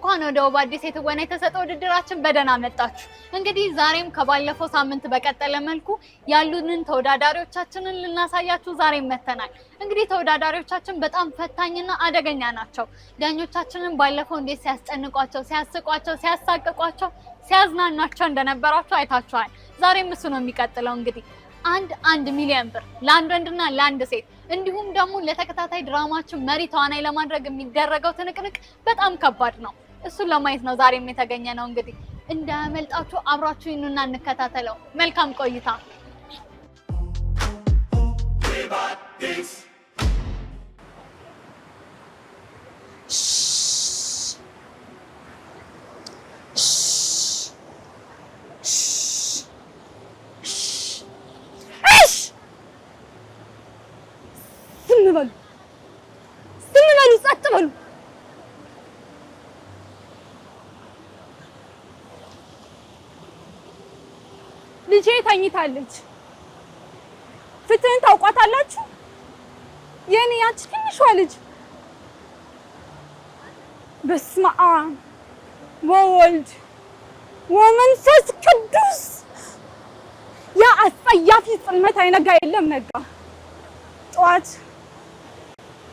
እንኳን ወደ አዲስ የተወና የተሰጠው ውድድራችን በደና መጣችሁ። እንግዲህ ዛሬም ከባለፈው ሳምንት በቀጠለ መልኩ ያሉንን ተወዳዳሪዎቻችንን ልናሳያችሁ ዛሬም መተናል። እንግዲህ ተወዳዳሪዎቻችን በጣም ፈታኝና አደገኛ ናቸው። ዳኞቻችንን ባለፈው እንዴት ሲያስጨንቋቸው፣ ሲያስቋቸው፣ ሲያሳቅቋቸው፣ ሲያዝናናቸው እንደነበራችሁ አይታችኋል። ዛሬም እሱ ነው የሚቀጥለው። እንግዲህ አንድ ሚሊዮን ብር ለአንድ ወንድና ለአንድ ሴት እንዲሁም ደግሞ ለተከታታይ ድራማችን መሪ ተዋናይ ለማድረግ የሚደረገው ትንቅንቅ በጣም ከባድ ነው። እሱን ለማየት ነው ዛሬም የተገኘ ነው። እንግዲህ እንዳያመልጣችሁ አብራችሁ ይኑና እንከታተለው። መልካም ቆይታ። ልጄ ተኝታለች። ፍትህን ታውቋታላችሁ? የኔ ያቺ ትንሿ ልጅ በስመ አብ ወወልድ ወመንፈስ ቅዱስ። ያ አስጸያፊ ጽልመት አይነጋ የለም ነጋ። ጠዋት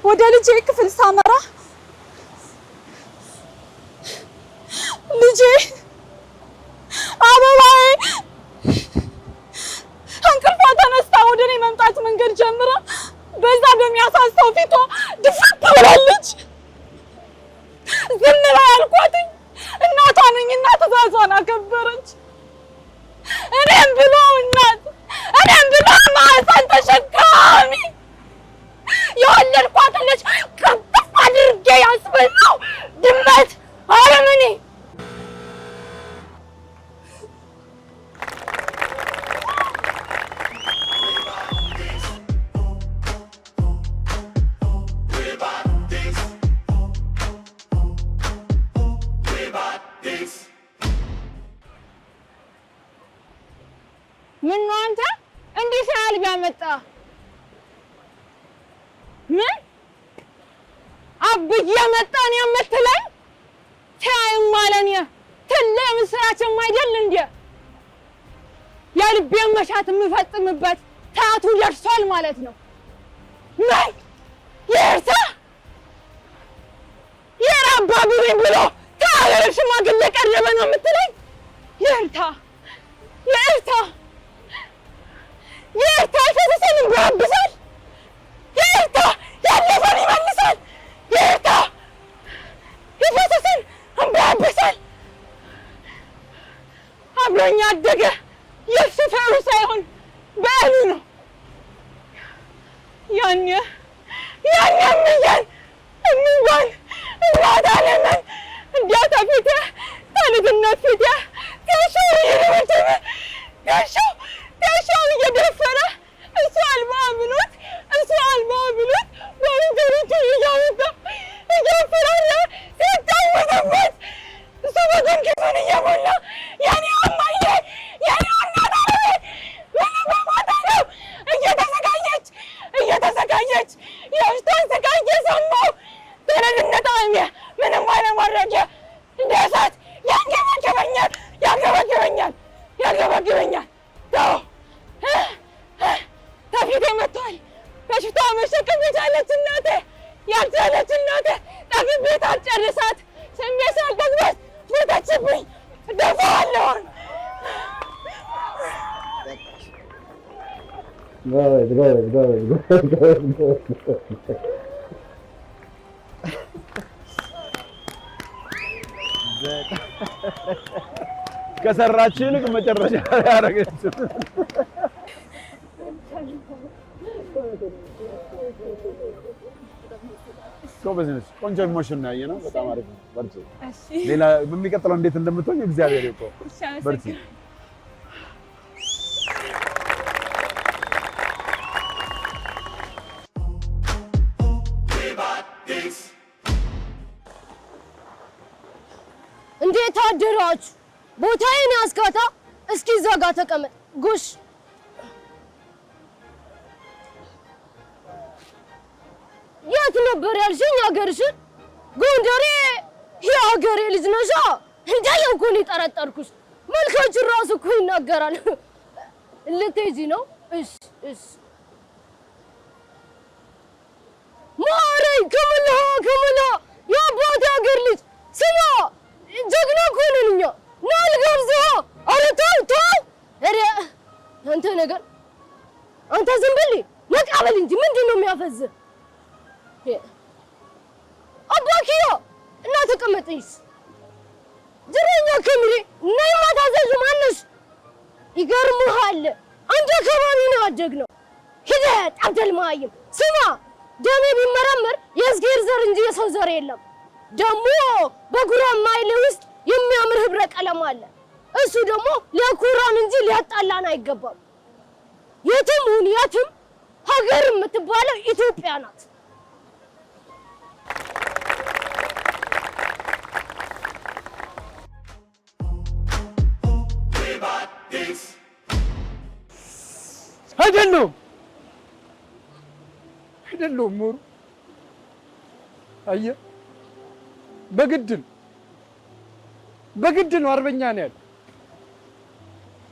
ወደ ልጄ ክፍል ሳመራ ልጄ አበባዬ እንቅልፏ ተነስታ ወደ እኔ መምጣት መንገድ ጀምራ በዛ በሚያሳሳው ፊቷ ድፍት ብላለች። ዝም በይ አልኳትኝ። እናቷ ነኝና ትዕዛዟን አከበረች። እኔም ብሎ እናት፣ እኔም ብሎ ማህፀን ተሸካሚ የወለድኳት ልጅ ቅርጥፍ አድርጌ ያስበላው ድመት አረመኔ። ምን ነው አንተ እንዲህ ሳልጋ መጣ? ምን አብዬ መጣን የምትለኝ? ታይም ማለኝ ትልቅ ምስራች የማይደል እንዴ? የልቤን መሻት የምፈጽምበት ታቱ ደርሷል ማለት ነው። ምን ይርታ የራባብኝ ብሎ ታገር ሽማግሌ ቀረበ ነው የምትለኝ? ይርታ ፈሰሰን ይባብሳል። ይርታ ያለፈን ይመልሳል። ይርታ ፈሰሰን ይባብሳል። አብሮኝ አደገ የሱ ፈሩ ሳይሆን በእኔ ነው። ያኔ ምያን እንባል እናታለንን እንዲያታ ፊቴ ታልግነት ፊቴ ከሻው ይርብትም ከሻው እየደፈረ እሱ አልባ ብሎት በወንጀሪቱ እያወጣ እያፈራራ ሲታወተበት እሱ በጎን ኪሱን እየሞላ ያኔ አማዬ ያኔ እናት አለቤት በለበማታ ነው እየተሰቃየች የእሽቷን ስቃይ እየሰማሁ ተረድነት አሜ ምንም አለማድረግ እንደ እሳት ያገበግበኛል። ተፊቴ መጥቷል። በሽታ መሸከም የቻለች እናቴ ያልቻለች እናቴ ጠግቤ ታልጨርሳት ስሜ ሳልጠግባት ሞተችብኝ። ደፋዋለሁ። ከሰራችሁ ይልቅ መጨረሻ ላይ ያደረገችው ጎበዝነሽ። ቆንጆ ኢሞሽን ነው ያየነው። በጣም አሪፍ ነው። በርቺ። ሌላ በሚቀጥለው እንዴት እንደምትሆኝ እግዚአብሔር ይቆ። በርቺ። አደራችሁ? ቦታዬን ያስካታ። እስኪ እዛ ጋር ተቀመጥ። ጎሽ የት ነበር ያልሽኝ? ሀገርሽን? ጎንደሬ የሀገሬ ልጅ ነሻ። እንዳየው እኮ ነው የጠረጠርኩሽ። መልካችን ራሱ እኮ ይናገራል። ልትሄጂ ነው? እሺ እሺ። ማረኝ ከመላ የአባቴ ሀገር ልጅ ስማ፣ ጀግና እኮ ነን እኛ። ና ልጋብዝህ። ኧረ ተው። ኧረ አንተ ነገር አንተ ዝም በል መቃበል እንጂ ምንድን ነው የሚያፈዝህ? አባኪዮ እና ተቀመጥይስ ድረኛ ከምሪ ነይ ማታዘዥ ማነሽ? ይገርምሃል አንተ ከባቢ ነው ያደግነው። ሂደህ ጠብደል ማይም ስማ፣ ደሜ ቢመረመር የእግዚአብሔር ዘር እንጂ የሰው ዘር የለም። ደግሞ በጉራማይሌ ውስጥ የሚያምር ህብረ ቀለም አለ። እሱ ደግሞ ሊያኮራን እንጂ ሊያጣላን አይገባም። የትም ሁን የትም ሀገር የምትባለው ኢትዮጵያ ናት። አይደለም ሞሩ አየህ፣ በግድ ነው አርበኛ ነው ያለው።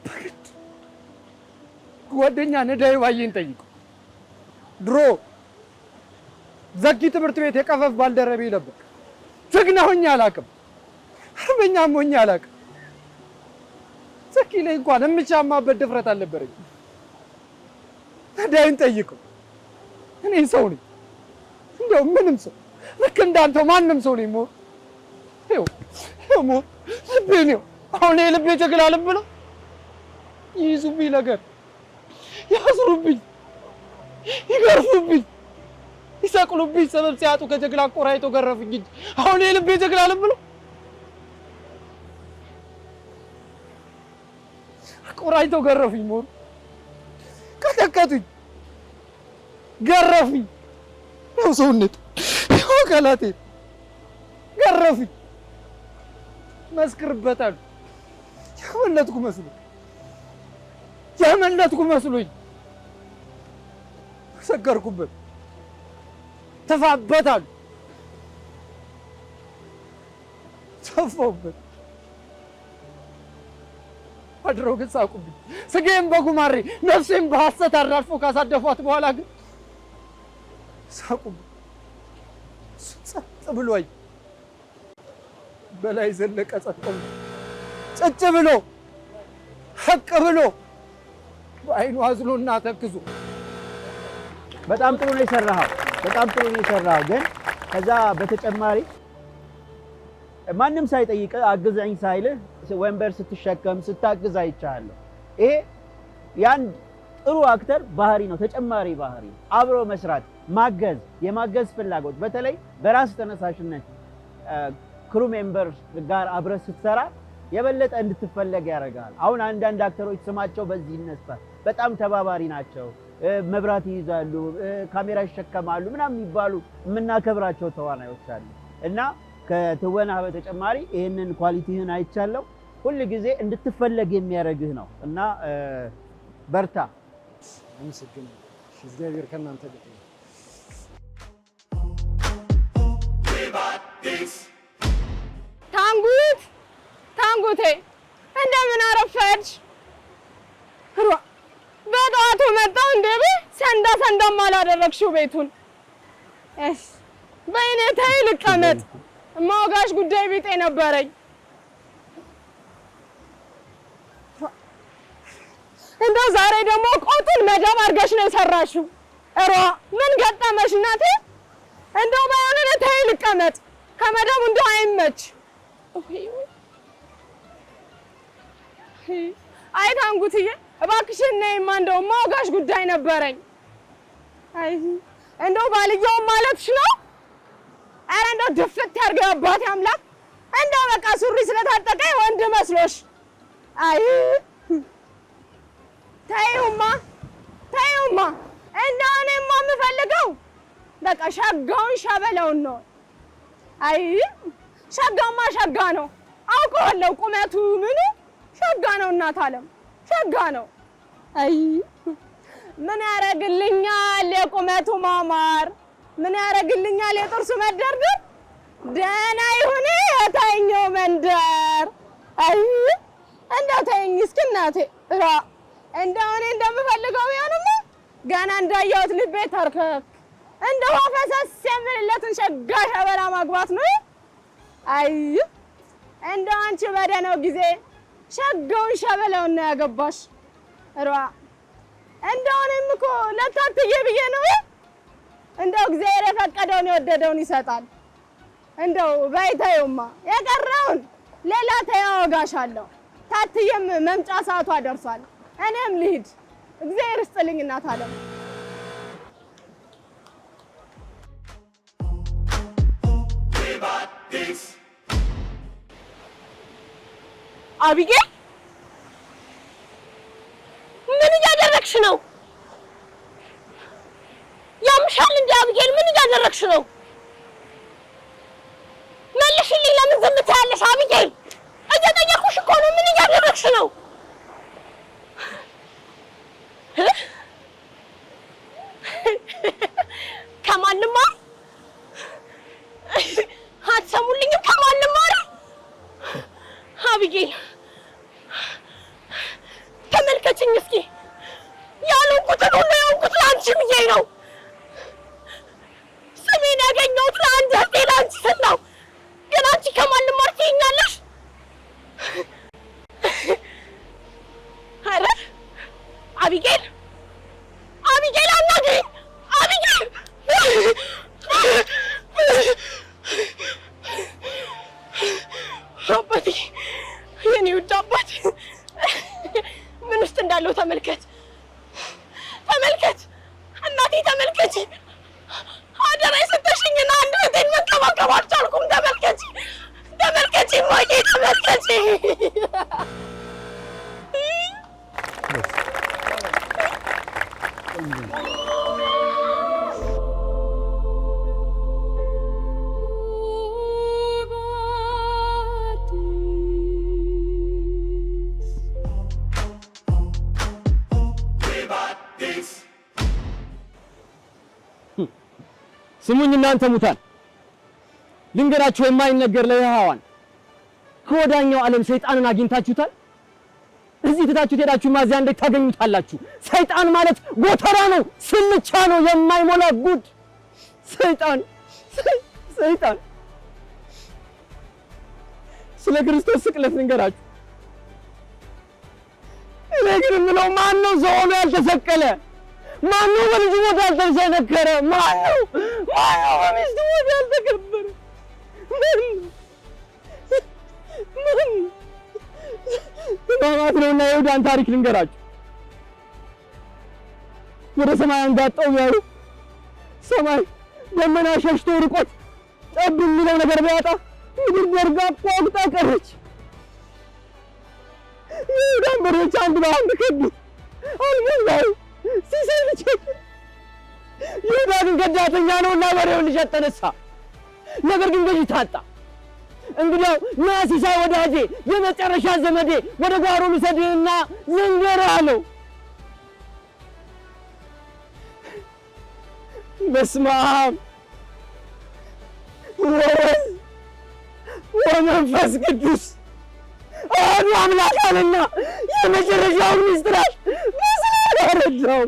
በግድ ጓደኛ ነዳይ ባየን ጠይቁ። ድሮ ዘኪ ትምህርት ቤት የቀፈፍ ባልደረቤ ነበር። ጀግና ሆኜ አላውቅም፣ አርበኛም ሆኜ አላውቅም። ዘኪ ላይ እንኳን የምቻማበት ድፍረት አልነበረኝ። ነዳይን ጠይቀው። እኔ ሰው ነኝ፣ እንደው ምንም ሰው ልክ እንዳንተው ማንም ሰው ነኝ። ሞር ሞር ልቤ ነው አሁን የልቤ ጀግና ልብ ነው። ይይዙብኝ ነገር ያስሩብኝ፣ ይገርፉብኝ፣ ይሰቅሉብኝ። ሰበብ ሲያጡ ከጀግና ቆራይቶ ገረፉኝ እንጂ አሁን የልቤ ጀግና ልብ ነው። ቆራይቶ ገረፉኝ፣ ሞር ቀጠቀጡኝ፣ ገረፉኝ። ያው ሰውነት ያው አካላቴ ገረፉኝ። መስክርበታል። ያመለጥኩ መስሎኝ ሰከርኩበት። ተፋበታል፣ ተፋውበት። አድረው ግን ሳቁብኝ። ስጋዬን በጉማሬ ነፍሴን በሐሰት አራግፎ ካሳደፏት በኋላ ግን ሳቁብኝ። ጸጥ ብሎኝ በላይ ዘለቀ ጸጥ ብሎ ጭጭ ብሎ ሐቅ ብሎ በአይኑ አዝሎና ተክዞ በጣም ጥሩ ነው የሰራኸው። ግን ከዛ በተጨማሪ ማንም ሳይጠይቅ አግዘኝ ሳይልህ ወንበር ስትሸከም ስታግዝ አይቻለሁ። ይሄ ያን ጥሩ አክተር ባህሪ ነው፣ ተጨማሪ ባህሪ ነው። አብሮ መስራት፣ ማገዝ፣ የማገዝ ፍላጎት፣ በተለይ በራስ ተነሳሽነት ክሩ ሜምበር ጋር አብረህ ስትሰራ የበለጠ እንድትፈለግ ያደርጋል። አሁን አንዳንድ አክተሮች ስማቸው በዚህ ይነሳል፣ በጣም ተባባሪ ናቸው፣ መብራት ይይዛሉ፣ ካሜራ ይሸከማሉ ምናምን የሚባሉ የምናከብራቸው ተዋናዮች አሉ እና ከትወና በተጨማሪ ይሄንን ኳሊቲህን አይቻለሁ። ሁል ጊዜ እንድትፈለግ የሚያደርግህ ነው እና በርታ። አመሰግናለሁ። እግዚአብሔር ከእናንተ ጋር ይሁን። ታንጉቴ እንደምን አረፈድሽ? በጠዋቱ መጣሁ እንዴ? ሰንዳም አላደረግሽው ቤቱን። እሺ በእኔ ተይ ልቀመጥ። ማውጋሽ ጉዳይ ቢጤ ነበረኝ። እንደው ዛሬ ደግሞ ቆጡን መዳም አድርገሽ ነው የሰራሽው። እሯ ምን ገጠመሽ እናቴ? እንደው ባይሆን ተይ ልቀመጥ። ከመዳም እንደው አይመች። አይ ታንጉትዬ እባክሽን ነይማ፣ እንደው ማውጋሽ ጉዳይ ነበረኝ። አይ እንደው ባልየው ማለትሽ ነው? ኧረ እንደው ድፍት ያድርገው አባቴ አምላክ። እንደው በቃ ሱሪ ስለታጠቀ ወንድ መስሎሽ? አይ ተይውማ። እንደው እኔማ የምፈልገው በቃ ሸጋውን ሸበለውን ነው። አይ ሸጋማ ሸጋ ነው። አውቀዋለሁ ቁመቱ ምኑ ሸጋ ነው እናት ዓለም ሸጋ ነው። አይ ምን ያረግልኛል የቁመቱ ማማር ምን ያረግልኛል የጥርሱ መደርደር ደህና ይሁን የታየው መንደር። አይ እንደው ተይኝ እስኪ እናቴ ራ እንደው እኔ እንደምፈልገው ቢሆንማ ገና እንዳየሁት ልቤ ተርከክ እንደው ፈሰስ የሚልለትን ሸጋ ሸበላ ማግባት ነው። አይ እንደው አንቺ በደህናው ጊዜ ሸጋውን ሸበላውን ነው ያገባሽ ራ እንደው እኔም እኮ ለታትዬ ብዬ ነው እንደው እግዚአብሔር የፈቀደውን የወደደውን ይሰጣል። እንደው ባይታዩማ የቀረውን ሌላ ተያወጋሻለሁ። ታትዬም መምጫ ሰዓቷ ደርሷል። እኔም ልሂድ። እግዚአብሔር ይስጥልኝ እናት ዓለም። አቢጌል ምን እያደረግሽ ነው? ያምሻል እንዴ አቢጌል? ምን እያደረግሽ ነው? መልሽልኝ። ለምን ዝም ትያለሽ አቢጌል? እየጠየኩሽ እኮ ነው። ምን እያደረግሽ ነው? ከማን ልማር? አትሰሙልኝም? ከማን ልማር? አቢጌል ተመልከችኝ እስኪ። ያልሆንኩትን ሁሉ የሆንኩት ለአንቺ ብዬ ነው። ስሜን ያገኘሁት ለአንድ እህቴ ለአንቺ ስል ነው። ግን አንቺ ከማን ልማር ትይኛለሽ? ኧረ አቢጌል አቢጌል አናግሪኝ አቢጌል። አባቴ የኔ ውድ አባት ምን ውስጥ እንዳለው ተመልከት ተመልከት። እናቴ ተመልከች። አደራ የሰጠሽኝን አንድ እህቴን መንከባከብ አልቻልኩም። ተመልከች ተመልከች ማዬ ተመልከች። ስሙኝ እናንተ ሙታን፣ ልንገራችሁ የማይነገር ለሕያዋን ከወዳኛው ዓለም ሰይጣንን አግኝታችሁታል? እዚህ ትታችሁት ሄዳችሁ ማዚያ እንዴት ታገኙታላችሁ? ሰይጣን ማለት ጎተራ ነው፣ ስልቻ ነው፣ የማይሞላ ጉድ ሰይጣን ሰይጣን። ስለ ክርስቶስ ስቅለት ልንገራችሁ። እኔ ግን የምለው ማን ነው ሰው ሆኖ ያልተሰቀለ? ማን ነው በልጁ ሞት ያልተሰነከረ? ማን ነው በሚስቱ ሞት ያልተከበረ? ማን ማማት ነውና የይሁዳን ታሪክ ልንገራችሁ። ወደ ሰማይ አንጋጠው ያሉ ሰማይ ደመና ሸሽቶ ርቆት ጠብ የሚለው ነገር ቢያጣ ምድር ደርጋ ቆቅጣ ቀረች። የይሁዳን በሬዎች አንድ በአንድ ከቡት አልሞላው ሲሰልች። ይሁዳ ግን ገዳተኛ ነውና በሬውን ሊሸጥ ተነሳ። ነገር ግን ገዢ ታጣ። እንግዲያው ና ሲሳይ ወዳጄ፣ የመጨረሻ ዘመዴ፣ ወደ ጓሮ ልውሰድህና ልንገርህ አለው። በስመ አብ ወወልድ ወመንፈስ ቅዱስ አሐዱ አምላክ አለና የመጨረሻውን ምስጢራት በስለ ረዳው።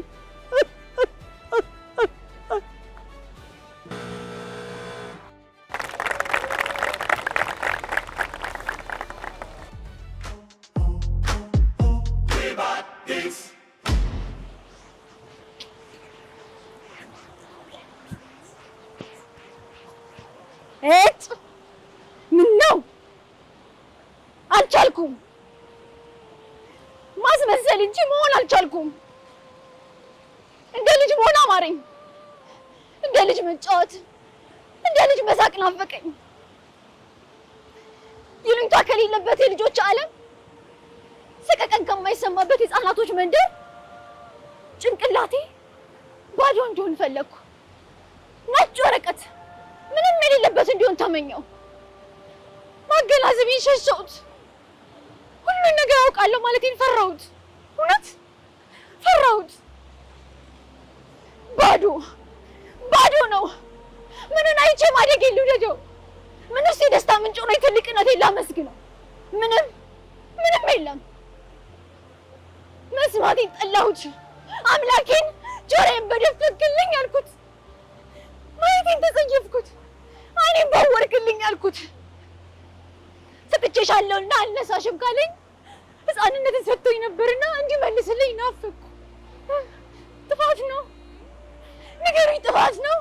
ምን ነው አልቻልኩም። ማስመሰል እንጂ መሆን አልቻልኩም። እንደ ልጅ መሆን አማረኝ። እንደ ልጅ መጫወት፣ እንደ ልጅ መሳቅ ናፈቀኝ። ይሉኝታ ከሌለበት የልጆች ዓለም፣ ሰቀቀን ከማይሰማበት የሕፃናቶች መንደር ጭንቅላቴ ባዶ እንዲሆን ፈለግኩ። ነጭ ወረቀት ምንም የሌለበት እንዲሆን ተመኘው። ማገናዘቤን ሸሸሁት። ሁሉን ነገር አውቃለሁ ማለቴን ፈራሁት። እውነት ፈራሁት። ባዶ ነው። ምንን አይቼ ማደጌን ልውደደው? ምንስ የደስታ ምንጭ ሆኖ ትልቅነቴን ላመስግነው? ምንም የለም። መስማቴን ጠላሁት። አምላኬን ጆሮዬን በደፈንክልኝ አልኩት። ማየቴን ተጸየፍኩት። ዓይኔን ባወርክልኝ አልኩት። ሰጥቼሻለሁና አልነሳሽም ካለኝ ሕፃንነትን ሰጥቶኝ ነበርና እንዲመልስልኝ ናፈቅኩ። ጥፋት ነው? ንገሩኝ፣ ጥፋት ነው?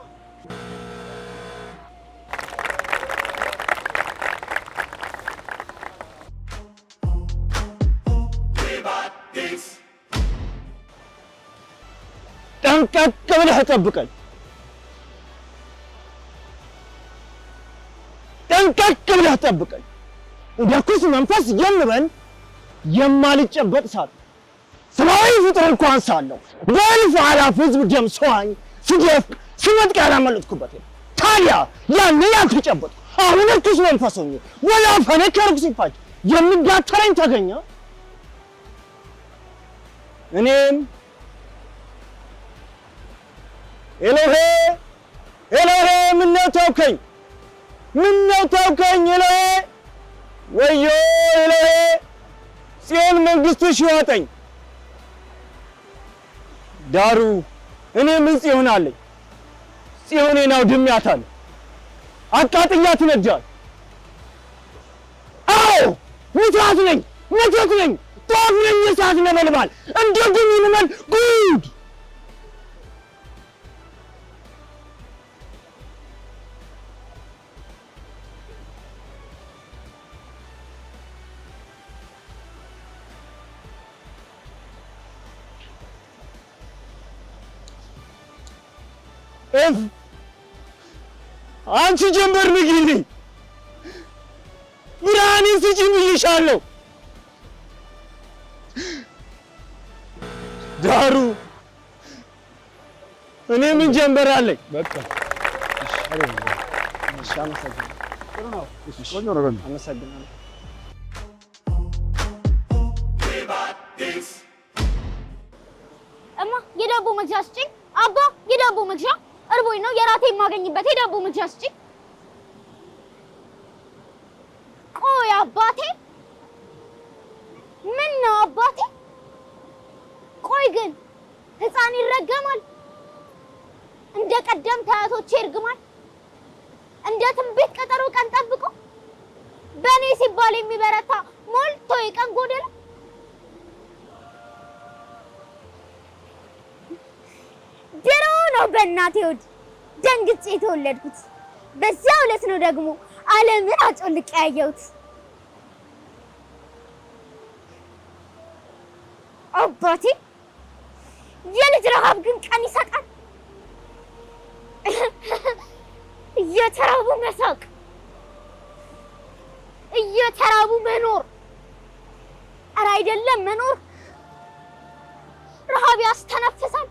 ጠንቀቅ ብለህ ጠብቀኝ። እንደ ርኩስ መንፈስ የምበል የማልጨበጥ ሳት ሰማያዊ ፍጡር እንኳን ሳለሁ በእልፍ አላፍ ሕዝብ ደም ሰዋኝ ስደፍቅ ስወድቅ ያላመለጥኩበት ታዲያ ያኔ ያልተጨበጥኩ አሁን ርኩስ መንፈስ ሆኜ ወላፈኔ ከርኩስ ሲፋጅ የሚጋተረኝ ተገኘ። እኔም ኤሎሄ ምነው ተውከኝ ኤሎሄ ወዮ ኤሎሄ ጽዮን መንግሥትሽ ይዋጠኝ። ዳሩ እኔ ምን ጽዮን አለኝ? ጽዮኔን አውድሜያታለሁ፣ አቃጥያት ነጃል። አዎ ምትሃት ነኝ፣ ጧፍ ነኝ፣ የእሳት ነበልባል እንደ ጉም ይልመል ጉድ። አንቺ ጀንበር ንግሪልኝ፣ ብርሃኔን ስጪኝ ብዬሻለሁ። ዳሩ እኔ ምን ጀንበር አለኝ? በቃ እሺ፣ አመሰግናለሁ። ጥሩ ነው። ቆንጆ ነው። አመሰግናለሁ። እማ የዳቦ መግዣ ስጪኝ። አባ የዳቦ መግዣ እርቦኝ ነው፣ የራቴ የማገኝበት የዳቦ መግዣ ስጪኝ። ቆይ አባቴ፣ ምን ነው አባቴ? ቆይ ግን ሕፃን ይረገማል? እንደ ቀደምት አያቶቼ ይርግማል? እንደ ትንቢት ቀጠሮ ቀን ጠብቆ በእኔ ሲባል የሚበረታ ሞልቶ የቀን ጎደሎ? ድሮ ነው በእናቴ ሆድ ደንግጬ የተወለድኩት። በዚያው ዕለት ነው ደግሞ ዓለምን አጮልቄ ያየሁት። አባቴ የልጅ ረሃብ ግን ቀን ይሰጣል። እየተራቡ መሳቅ፣ እየተራቡ መኖር። ኧረ አይደለም መኖር፣ ረሃብ ያስተነፍሳል።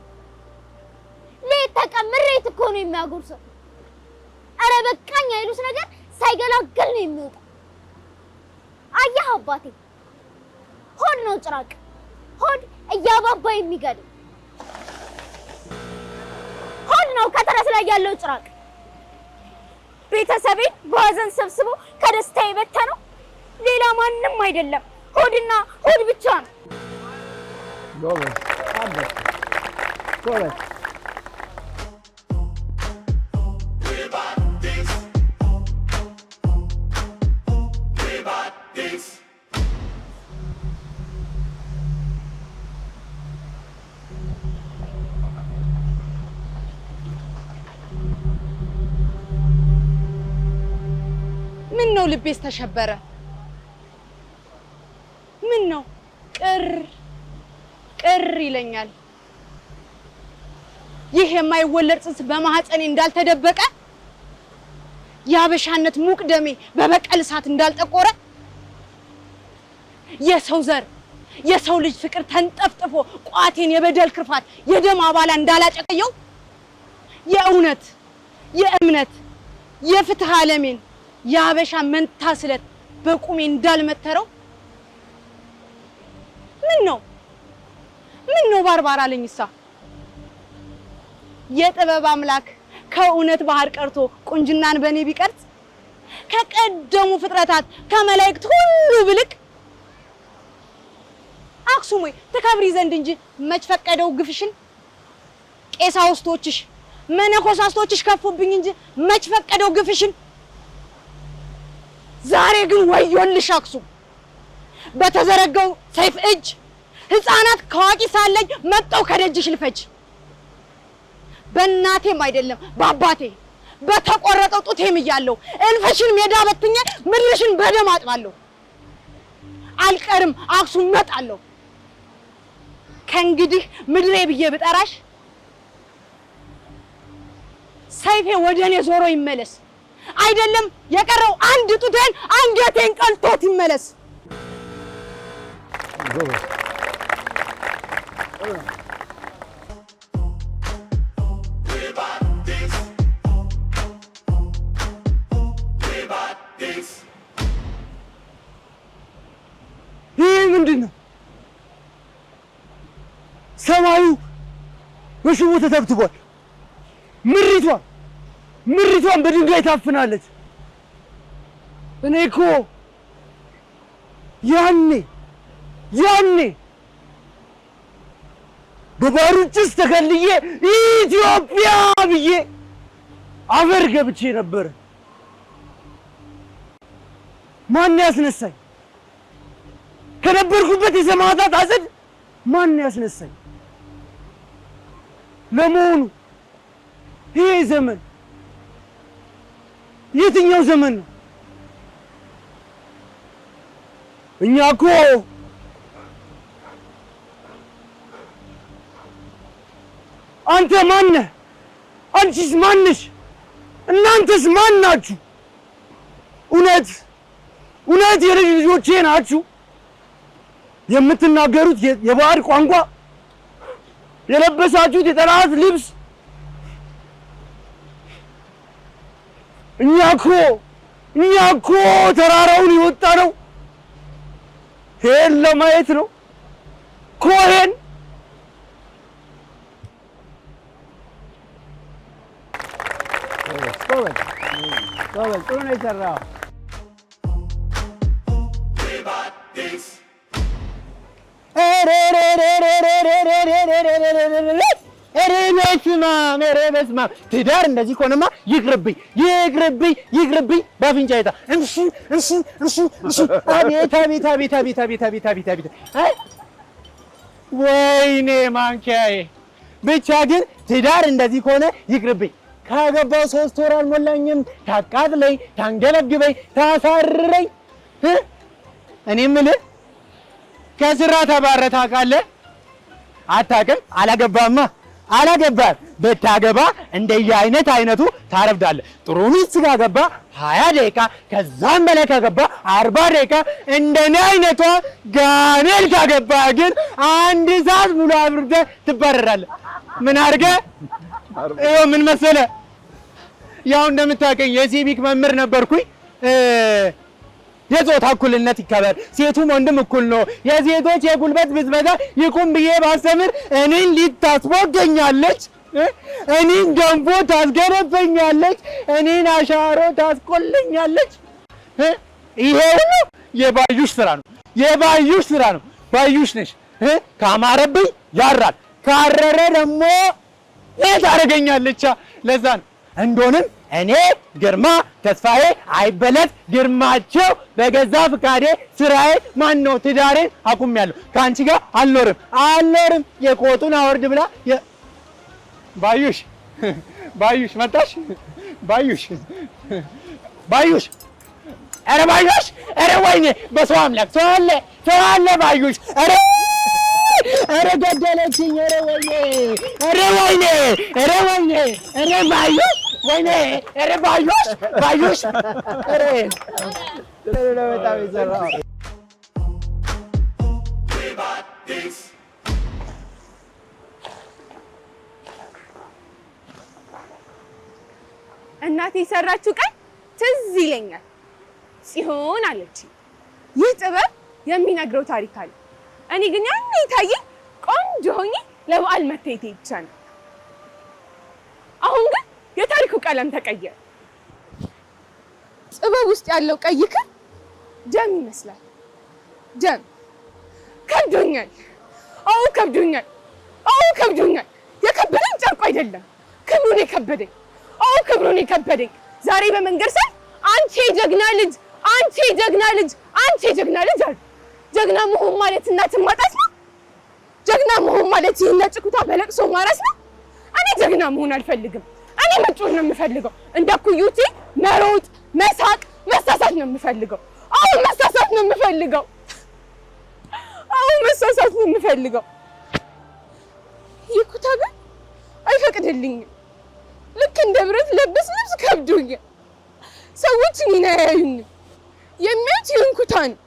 ሌት ተቀን ምሬት እኮ ነው የሚያጎርሰው። ኧረ በቃኝ አይሉት ነገር ሳይገላገል ነው የሚወጣው። አየህ አባቴ፣ ሆድ ነው ጭራቅ፣ ሆድ እያባባ የሚገድል ሆድ ነው ከተረስ ላይ ያለው ጭራቅ። ቤተሰቤን በሀዘን ሰብስቦ ከደስታ የበተነው ሌላ ማንም አይደለም፣ ሆድና ሆድ ብቻ ነው። ጎበዝ ምን ነው ልቤስ ተሸበረ? ምን ነው ቅር ይለኛል። ይህ የማይወለድ ጽንስ በማህፀኔ እንዳልተደበቀ፣ የአበሻነት ሙቅ ደሜ በበቀል እሳት እንዳልጠቆረ፣ የሰው ዘር የሰው ልጅ ፍቅር ተንጠፍጥፎ ቋቴን የበደል ክርፋት የደም አባላ እንዳላጨቀየው፣ የእውነት የእምነት የፍትህ ዓለሜን የአበሻ መንታ ስለት በቁሜ እንዳልመተረው ምን ነው ባርባር አለኝሳ። የጥበብ አምላክ ከእውነት ባህር ቀርቶ ቁንጅናን በኔ ቢቀርጽ ከቀደሙ ፍጥረታት ከመላእክት ሁሉ ብልቅ አክሱም ወይ ተከብሪ ዘንድ እንጂ መች ፈቀደው ግፍሽን። ቄሳውስቶችሽ መነኮሳስቶችሽ ከፉብኝ እንጂ መች ፈቀደው ግፍሽን። ዛሬ ግን ወዮልሽ አክሱም በተዘረጋው ሰይፍ እጅ ሕፃናት ከዋቂ ሳለኝ መጣው ከደጅሽ ልፈጅ። በእናቴም አይደለም በአባቴ በተቆረጠው ጡቴም እያለሁ እልፍሽን ሜዳ በትኜ ምድርሽን በደም አጥባለሁ። አልቀርም አክሱም እመጣለሁ። ከእንግዲህ ምድሬ ብዬ ብጠራሽ ሰይፌ ወደኔ ዞሮ ይመለስ። አይደለም የቀረው አንድ ጡቴን አንገቴን ቀልቶት ይመለስ። ይህ ምንድን ነው? ሰማዩ በሽቦ ተተብትቧል። ምሪቷን በድንጋይ ታፍናለች። እኔ እኮ ያኔ በባህሩ ጭስ ተከልዬ ኢትዮጵያ ብዬ አፈር ገብቼ ነበር። ማን ያስነሳኝ? ከነበርኩበት የሰማዕታት አጸድ ማን ያስነሳኝ? ለመሆኑ ይሄ ዘመን የትኛው ዘመን ነው? እኛ እኮ አንተ ማን ነህ? አንቺስ ማን ነሽ? እናንተስ ማን ናችሁ? እውነት የልጅ ልጆቼ ናችሁ? የምትናገሩት የባዕድ ቋንቋ፣ የለበሳችሁት የጠላት ልብስ። እኛ እኮ ተራራውን የወጣ ነው ይሄን ለማየት ነው። ኮሄን ጥሩ ነው የሰራው። በስመ አብ ትዳር እንደዚህ ከሆነማ ይቅርብኝ በአፍንጫ ይታ አቤት ወይኔ ማንኪያዬ። ብቻ ግን ትዳር እንደዚህ ከሆነ ይቅርብኝ። ካገባው 3 ወር አልሞላኝም። ታቃጥለኝ፣ ታንገለግበኝ፣ ታሳርረኝ። እኔ የምልህ ከስራ ተባረህ ታውቃለህ? አታውቅም? አላገባም። ብታገባ እንደየ አይነቱ ታረፍዳለህ። ጥሩ ሚስት ካገባ 20 ደቂቃ ከዛም በላይ ካገባ 40 ደቂቃ። እንደኔ አይነቷ ጋኔል ካገባ ግን 1 ሰዓት ሙሉ አብርደህ ትባረራለህ። ምን አድርገህ? ይኸው ምን መሰለህ፣ ያው እንደምታውቀኝ የሲቪክ መምህር ነበርኩኝ። የጾታ እኩልነት ይከበር፣ ሴቱም ወንድም እኩል ነው፣ የሴቶች የጉልበት ብዝበዛ ይቁም ብዬ ባስተምር እኔን ታስቦገኛለች፣ እኔን ገንፎ ታስገረፈኛለች፣ እኔን አሻሮ ታስቆለኛለች። ይሄ ሁሉ የባዩሽ ስራ ነው። ባዩሽ ነሽ። ካማረብኝ ያራል፣ ካረረ ደግሞ ታረገኛለች። ለዛ ነው እንደሆነም እኔ ግርማ ተስፋዬ አይበለት ግርማቸው በገዛ ፍቃዴ ስራዬ ማን ነው ትዳሬን አቁሜያለሁ። ከአንቺ ጋር አልኖርም። የቆጡን አወርድ ብላ ባዩሽ መጣሽ። ባዩሽ ኧረ ባዩሽ፣ ኧረ ወይኔ በሰው አምላክ ሰው አለ ባዩሽ፣ ኧረ ገደለችኝ፣ ኧረ ወይኔ ባዩሽ፣ ወይኔ ኧረ ባዩሽ ኧረ በጣም የሰራው እናቴ የሰራችው ቀን ትዝ ይለኛል። ጽዮን አለች ይህ ጥበብ የሚነግረው ታሪክ አለ። እኔ ግን ያኔ የታየኝ ቆንጆ ሆኜ ለበዓል መታየቴ ብቻ ነው። አሁን ግን የታሪኩ ቀለም ተቀየረ። ጥበብ ውስጥ ያለው ቀይ ክር ደም ይመስላል። ደም ከብዶኛል። አዎ ከብዶኛል። አዎ ከብዶኛል። የከበደኝ ጨርቁ አይደለም ክብሩን የከበደኝ። አዎ ክብሩን የከበደኝ። ዛሬ በመንገድ ሳይ አንቺ የጀግና ልጅ፣ አንቺ የጀግና ልጅ፣ አንቺ የጀግና ልጅ አሉ። ጀግና መሆን ማለት እናትን ማጣት ነው። ጀግና መሆን ማለት ይህን ነጭ ኩታ በለቅሶ ማረስ ነው። እኔ ጀግና መሆን አልፈልግም። እኔ መጮህ ነው የምፈልገው። እንደ ኩዩቲ መሮጥ፣ መሳቅ፣ መሳሳት ነው የምፈልገው። አዎ መሳሳት ነው የምፈልገው። አዎ መሳሳት ነው የምፈልገው። ይህ ኩታ ግን አይፈቅድልኝም። ልክ እንደ ብረት ለበስ ልብስ ከብዶኛል። ሰዎች እኔን አያዩኝም። የሚያዩት ይህን ኩታ ነው።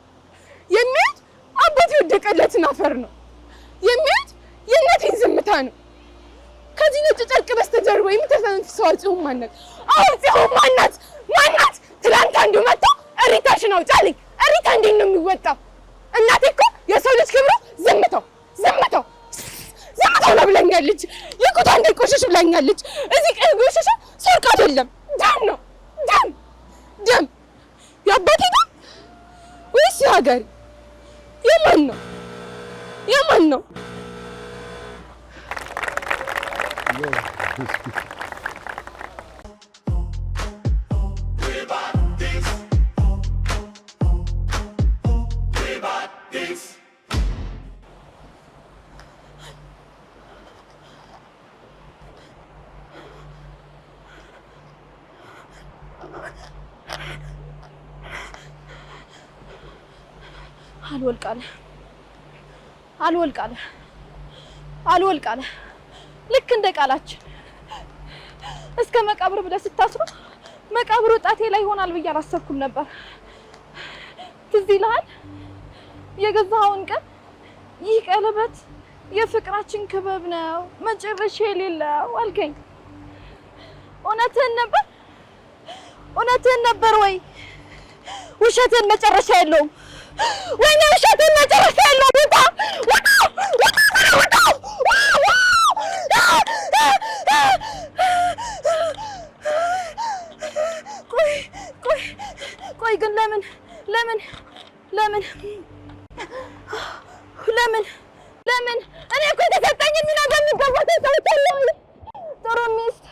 የሚያዩት አባቴ የወደቀለትን አፈር ነው። የሚያዩት የእናቴን ዝምታ ነው። ከዚህ ነጭ ጨርቅ በስተጀርባ የምትተነፍሰው ጽዮን ማናት? አዎ ጽዮን ማናት? ማናት? ትላንት አንዱ መጥቶ እሪታሽን አውጫልኝ። እሪታ እንዴት ነው የሚወጣው? እናቴ እኮ የሰው ልጅ ክብሩ ዝምታው ዝምታው ዝምታው ነው ብለኛለች። ይቁታ እንዳይቆሽሽ ብለኛለች። እዚህ ቀይ ቆሽሽ ሰርቅ አይደለም ደም ነው። ደም ደም የአባቴ ደም ወይስ የሀገሬ? የማን ነው? የማን ነው? አልወልቃለ ልክ እንደ ቃላችን እስከ መቃብር ብለህ ስታስሩ መቃብሩ ጣቴ ላይ ይሆናል ብዬ አላሰብኩም ነበር። ትዝ ይልሃል የገዛኸውን ቀን ይህ ቀለበት የፍቅራችን ክበብ ነው መጨረሻ የሌለው አልከኝ። እውነትህን ነበር ወይ? ውሸትህን መጨረሻ የለውም። ወይኔ ውሸትህን መጨረሻ የለውም። ውጣ! ቆይ ግን ለምን እኔ እኮ የተሰጠኝ ሚና በሚገባ ተሰጥቶኝ ጥሩ ሚስት፣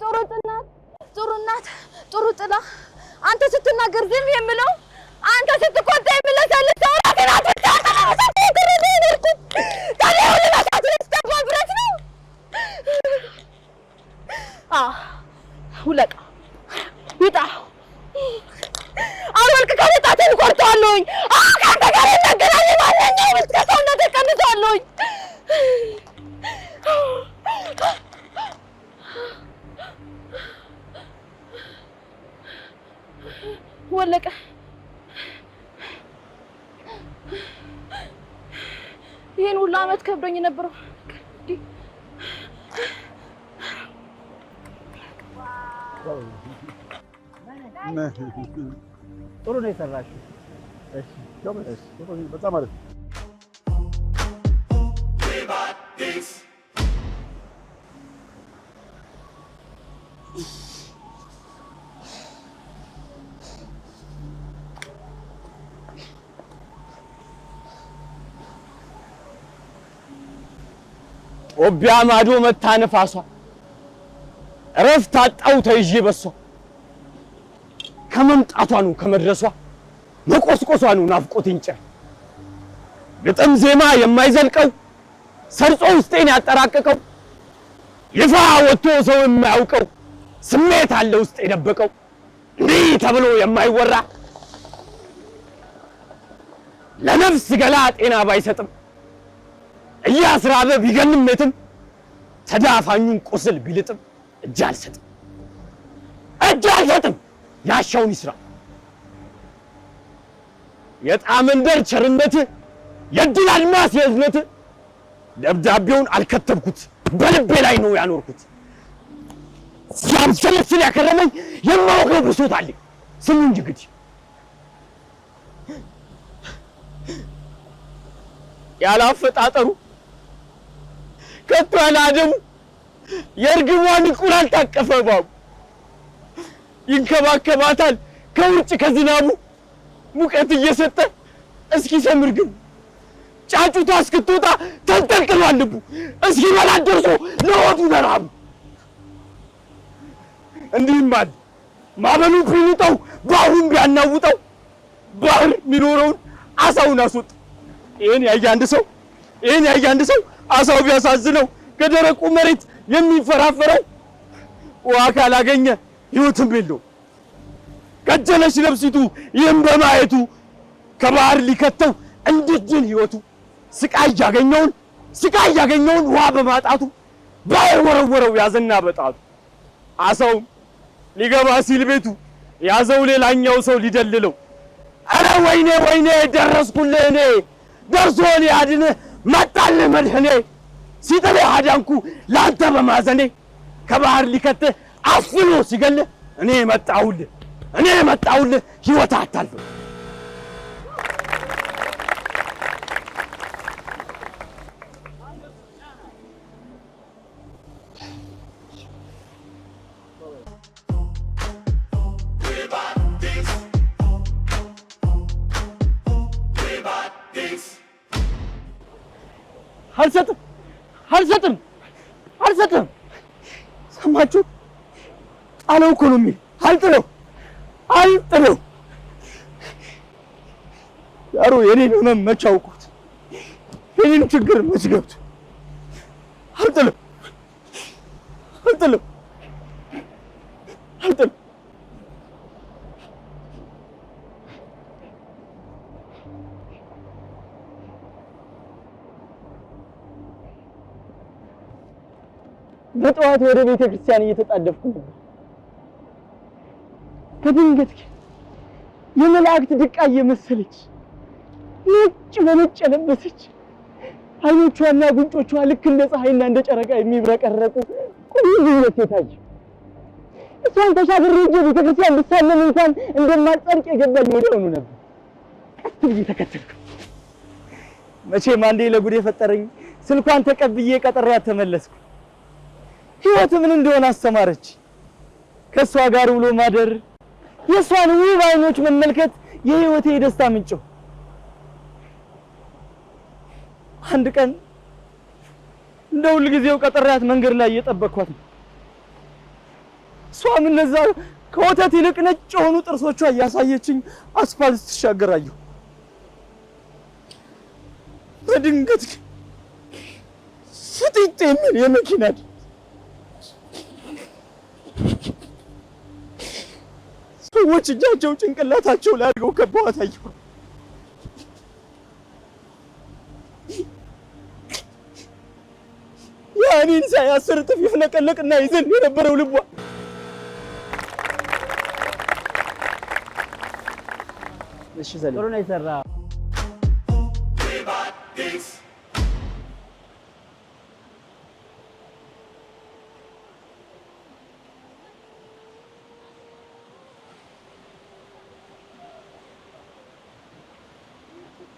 ጥሩ ጥናት፣ ጥሩ እናት፣ ጥሩ ጥላ አንተ ስትናገር ዝም የምለው አንተ ስትቆጣ የምለሰልስ ሰው ራሴን ውለቃ ውጣ! አልወልቅ ከነጣቴን ቆርጠዋለሁኝ። ከአንተ ጋር የነገናኝ ማንኛውም እስከ ሰውነት ቀንሰዋለሁኝ። ወለቀ ይሄን ሁሉ አመት ከብዶኝ ነበረው። ጥሩ ነው የሰራሽው። እሺ በጣም አሪፍ። ኦቢያ ማዶ መታ ነፋሷ እረፍት አጣው ተይዤ በሷ ከመምጣቷ ነው ከመድረሷ መቆስቆሷ ነው ናፍቆት እንጨር ግጥም ዜማ የማይዘልቀው ሰርጾ ውስጤን ያጠራቀቀው ይፋ ወጥቶ ሰው የማያውቀው ስሜት አለ ውስጥ የደበቀው እንዲህ ተብሎ የማይወራ ለነፍስ ገላ ጤና ባይሰጥም እያስራበ ቢገንም የትም ተዳፋኙን ቁስል ቢልጥም እጅ አልሰጥም ያሻውን ይስራ የጣመንደር ቸርነት የድል አልማስ የእዝነት ደብዳቤውን አልከተብኩት በልቤ ላይ ነው ያኖርኩት ሲያምሰለስል ያከረመኝ የማውቀው ብሶት አለኝ ስሙ እንጂ ግዲ ያላፈጣጠሩ ከቶ ያላደሙ የእርግቧን እንቁላል ታቀፈ እባቡ ይንከባከባታል ከውርጭ ከዝናቡ ሙቀት እየሰጠ እስኪ ሰምር ግን ጫጩቷ እስክትወጣ ተንጠልጥሏል ልቡ እስኪ በላት ደርሶ ለሆዱ በራቡ እንዲህም አለ ማዕበሉ ቢውጠው ባህሩን ቢያናውጠው ባህር የሚኖረውን አሳውን አስወጥ ይሄን ያየ አንድ ሰው አሳው ቢያሳዝነው ከደረቁ መሬት የሚፈራፈረው ውሃ ካላገኘ ህይወትም የለው ከጀለሽ ነፍሲቱ ይህም በማየቱ ከባህር ሊከተው እንድጅን ህይወቱ ስቃይ ያገኘውን ውሃ በማጣቱ ባህር ወረወረው ያዘና በጣቱ አሳው ሊገባ ሲል ቤቱ ያዘው ሌላኛው ሰው ሊደልለው አረ ወይኔ ደረስኩልህ እኔ ደርሶ ሊያድንህ መጣልህ መድህኔ ሲጥልህ አዳንኩ ላንተ በማዘኔ ከባህር ሊከትህ አፍኖ ሲገልህ እኔ መጣሁልህ ህይወት አታልፍ አልሰጥም ሰማችሁ ጣለው እኮ ነው የሚል አልጥለው ያሩ የኔን ህመም መች አውቁት የኔን ችግር መች ገብቶ አልጥለው በጠዋት ወደ ቤተ ክርስቲያን እየተጣደፍኩ ነበር ከድንገት የመላእክት ድቃ እየመሰለች ነጭ በነጭ ለበሰች አይኖቿና ጉንጮቿ ልክ እንደ ፀሐይና እንደ ጨረቃ የሚብረቀረቁ ቆንጆ ሴት አየሁ እሷን ተሻግሬ ቤተ ክርስቲያን ብሳለም እንኳን እንደማጸድቅ የገባኝ ወዲያውኑ ነበር ቀስ ብዬ ተከተልኩ መቼም አንዴ ለጉድ የፈጠረኝ ስልኳን ተቀብዬ ቀጠሪያት ተመለስኩ ህይወት ምን እንደሆነ አስተማረች ከሷ ጋር ውሎ ማደር የሷን ውብ አይኖች መመልከት የህይወቴ የደስታ ምንጭ አንድ ቀን እንደ ሁሉ ጊዜው ቀጠሪያት መንገድ ላይ እየጠበቅኳት እሷም እነዛ ከወተት ይልቅ ነጭ የሆኑ ጥርሶቿ እያሳየችኝ አስፋልት ትሻገራለሁ በድንገት ፍጥጥ የሚል የመኪና ሰዎች እጃቸው ጭንቅላታቸው ላይ አድርገው ከበዋት አየሁ ያኔን ሳያስር ጥፍ ይፍለቀለቅና ይዘን የነበረው ልቧ እሺ ዘለ ጥሩ ነው የሰራው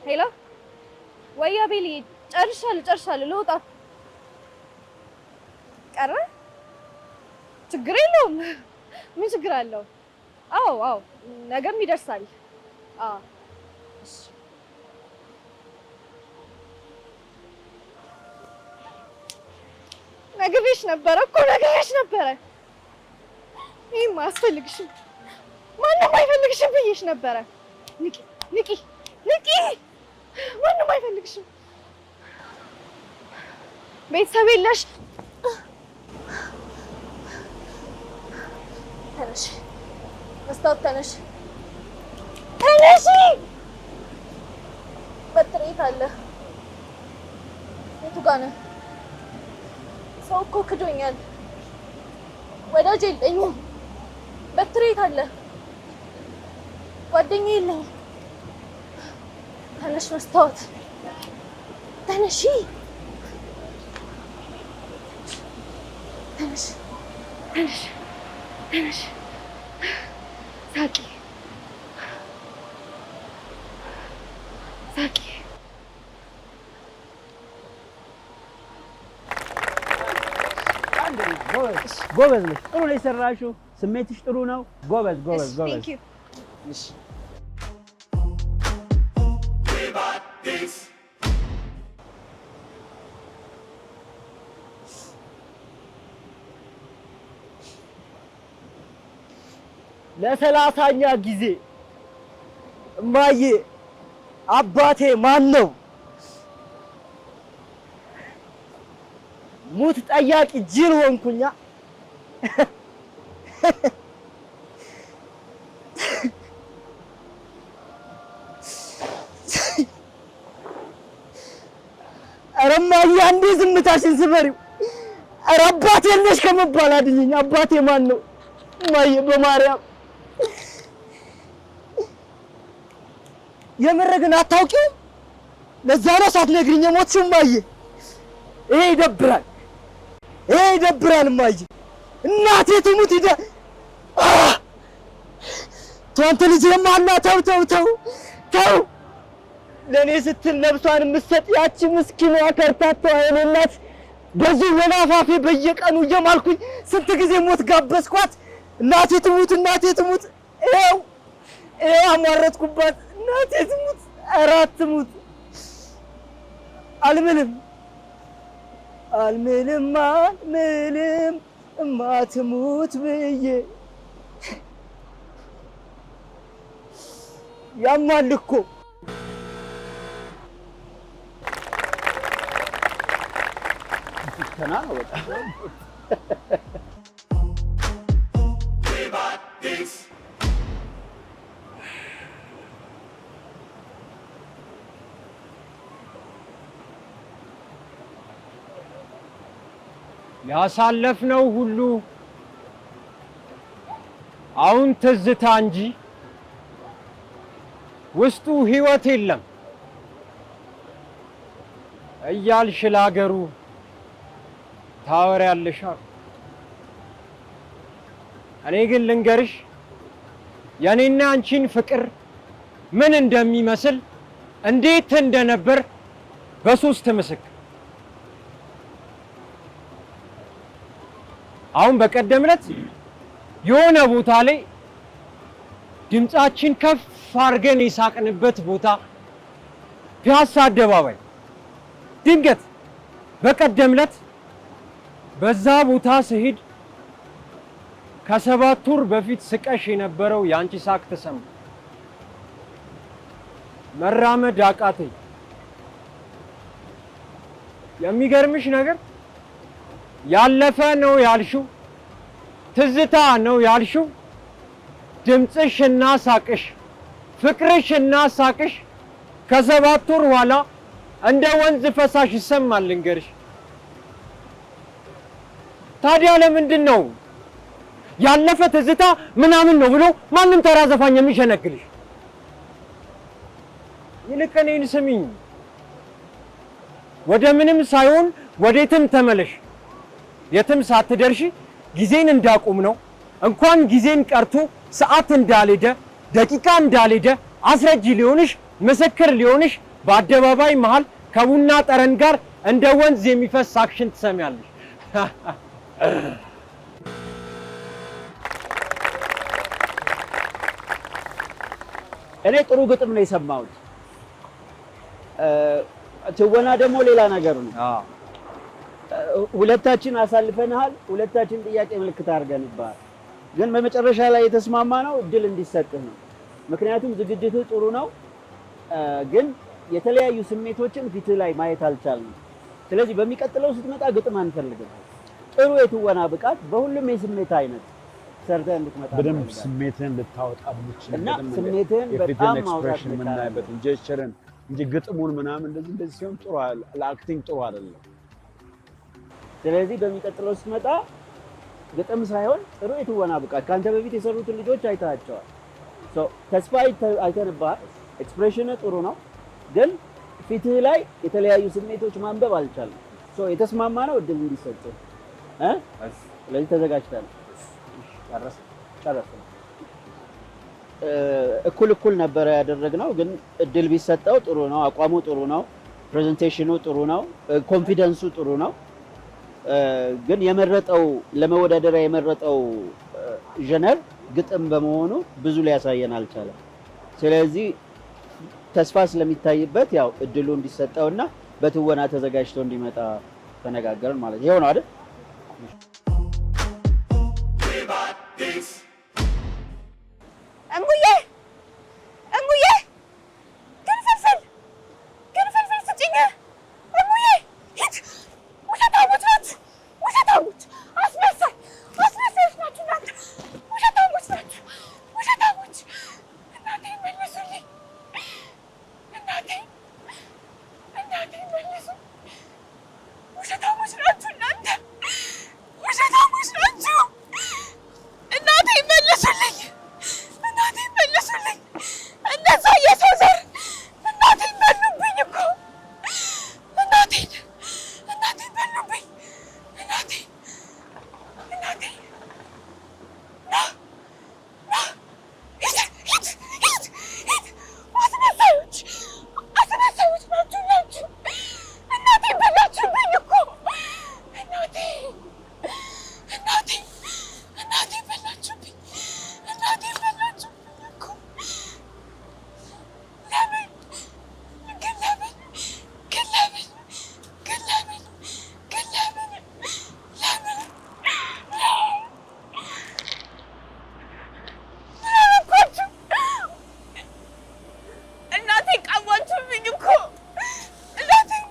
ሄሎ ወያ ቤሊ ጨርሻለሁ ልወጣ ቀረ ችግር የለውም ምን ችግር አለው አዎ ነገም ይደርሳል እሺ ነግሬሽ ነበረ ይሄም አያስፈልግሽም ማንም አይፈልግሽም ብዬሽ ነበረ ንቂ ማንም አይፈልግሽም ቤተሰብ የለሽ ተነሽ መስታወት ተነሽ በትሬት አለ የቱ ጋር ነህ ሰው እኮ ክዶኛል ወዳጅ የለኝም በትሬት አለ ጓደኛ የለኝም ተነሽ መስታወት ተነሽ ሳቂ ጎበዝ ነሽ። ጥሩ ነው የሰራሽው። ስሜትሽ ጥሩ ነው። ጎበዝ ጎበዝ ጎበዝ። እሺ ለ30ኛ ጊዜ እማዬ አባቴ ማን ነው? ሙት ጠያቂ ጅል ሆንኩኛ። ኧረ እማዬ አንዴ ዝምታሽን ስበሪው። ኧረ አባቴ የለሽ ከመባል አድኝኝ። አባቴ ማን ነው እማዬ? በማርያም የምር ግን አታውቂውም? ለዛ ነው ሳትነግሪኝ የሞትሽው እማዬ። ይሄ ይደብራል፣ ይሄ ይደብራል እማዬ። እናቴ ትሙት አንተ ልጄማ እና ተው ተው ተው ተው። ለእኔ ስትል ነፍሷን የምትሰጥ ያቺ ምስኪኗ ከርታታዋ የኔ እናት በዚህ ወናፋፌ በየቀኑ እየማልኩኝ ስንት ጊዜ ሞት ጋበዝኳት። እናቴ ትሙት፣ እናቴ ትሙት። ይኸው አሟረትኩባት። እናቴ ትሙት፣ ኧረ አትሙት። አልምልም አልምልም አልምልም እማትሙት ብዬ ያማል እኮ ተና ነው በጣም ያሳለፍነው ሁሉ አሁን ትዝታ እንጂ ውስጡ ህይወት የለም እያልሽ ለአገሩ ታወሪያለሽ። እኔ ግን ልንገርሽ የኔና አንቺን ፍቅር ምን እንደሚመስል እንዴት እንደነበር በሶስት ምስክር። አሁን በቀደም ዕለት የሆነ ቦታ ላይ ድምጻችን ከፍ አድርገን የሳቅንበት ቦታ ፒያሳ አደባባይ ድንገት በቀደም ዕለት በዛ ቦታ ስሄድ ከ7 ወር በፊት ስቀሽ የነበረው ያንቺ ሳቅ ተሰማ። መራመድ አቃተኝ። የሚገርምሽ ነገር ያለፈ ነው ያልሽው፣ ትዝታ ነው ያልሽው፣ ድምፅሽና ሳቅሽ፣ ፍቅርሽና ሳቅሽ ከ7 ወር በኋላ እንደ ወንዝ ፈሳሽ ይሰማል። ልንገርሽ ታዲያ ለምንድን ነው ያለፈ ትዝታ ምናምን ነው ብሎ ማንም ተራ ዘፋኝ የሚሸነግልሽ? ይልቅ እኔን ስሚኝ፣ ወደ ምንም ሳይሆን ወዴትም ተመለሽ። የትም ሳትደርሺ ጊዜን እንዳቆም ነው እንኳን ጊዜን ቀርቶ ሰዓት እንዳልሄደ ደቂቃ እንዳልሄደ አስረጂ ሊሆንሽ ምስክር ሊሆንሽ በአደባባይ መሃል ከቡና ጠረን ጋር እንደ ወንዝ የሚፈስ አክሽን ትሰሚያለሽ። እኔ ጥሩ ግጥም ነው የሰማሁት። ትወና ደግሞ ሌላ ነገር ነው። ሁለታችን አሳልፈናል። ሁለታችን ጥያቄ ምልክት አድርገንባል። ግን በመጨረሻ ላይ የተስማማ ነው እድል እንዲሰጥህ ነው። ምክንያቱም ዝግጅትህ ጥሩ ነው፣ ግን የተለያዩ ስሜቶችን ፊትህ ላይ ማየት አልቻልንም። ስለዚህ በሚቀጥለው ስትመጣ ግጥም አንፈልግም። ጥሩ የትወና ብቃት በሁሉም የስሜት አይነት ሰርተህ እንድትመጣ በደንብ ስሜትህን ልታወጣ ብቻ እና ስሜትህን በጣም ማውጣት የምናይበት ጀስቸርን እንጂ ግጥሙን ምናምን እንደዚህ ሲሆን ጥሩ ለአክቲንግ ጥሩ አይደለም። ስለዚህ በሚቀጥለው ስትመጣ ግጥም ሳይሆን ጥሩ የትወና ብቃት ካንተ በፊት የሰሩትን ልጆች አይተሃቸዋል። ተስፋ አይተንብሃል። ኤክስፕሬሽን ጥሩ ነው፣ ግን ፊትህ ላይ የተለያዩ ስሜቶች ማንበብ አልቻልንም። የተስማማ ነው እድል እንዲሰጥህ ስለዚህ ተዘጋጅተናል። ጨረስን። እኩል ነበረ ያደረግነው፣ ግን እድል ቢሰጠው ጥሩ ነው። አቋሙ ጥሩ ነው፣ ፕሬዘንቴሽኑ ጥሩ ነው፣ ኮንፊደንሱ ጥሩ ነው። ግን የመረጠው ለመወዳደሪያ የመረጠው ጀነር ግጥም በመሆኑ ብዙ ሊያሳየን አልቻለም። ስለዚህ ተስፋ ስለሚታይበት ያው እድሉ እንዲሰጠውና በትወና ተዘጋጅቶ እንዲመጣ ተነጋገርን ማለት ይሄው ነው አይደል? እሙዬ ግንፍልፍል ስጭኝ። እሙዬ ሂድ። ውሸታሞች ናችሁ፣ ውሸታሞች፣ አስመሳዮች ናችሁ እናንተ፣ ውሸታሞች ናችሁ፣ ውሸታሞች። እናቴን መልሱልኝ፣ እናቴን መልሱ። ውሸታሞች ናችሁ እናንተ፣ ውሸታሞች ናችሁ። እናቴን መልሱልኝ፣ እናቴን መልሱልኝ። እነዛ የሰው ዘር እናቴን በሉብኝ እኮ፣ እናቴን በሉብኝ። እናቴን ሂድ። አስመሳዮች ናችሁ። እናቴን በላችሁብኝ እኮ፣ እናቴን በላችሁብኝ፣ እናቴን በላችሁብኝ እኮ። ለምን እኮችሁ እናቴን ቀማችሁብኝ እኮ፣ እናቴን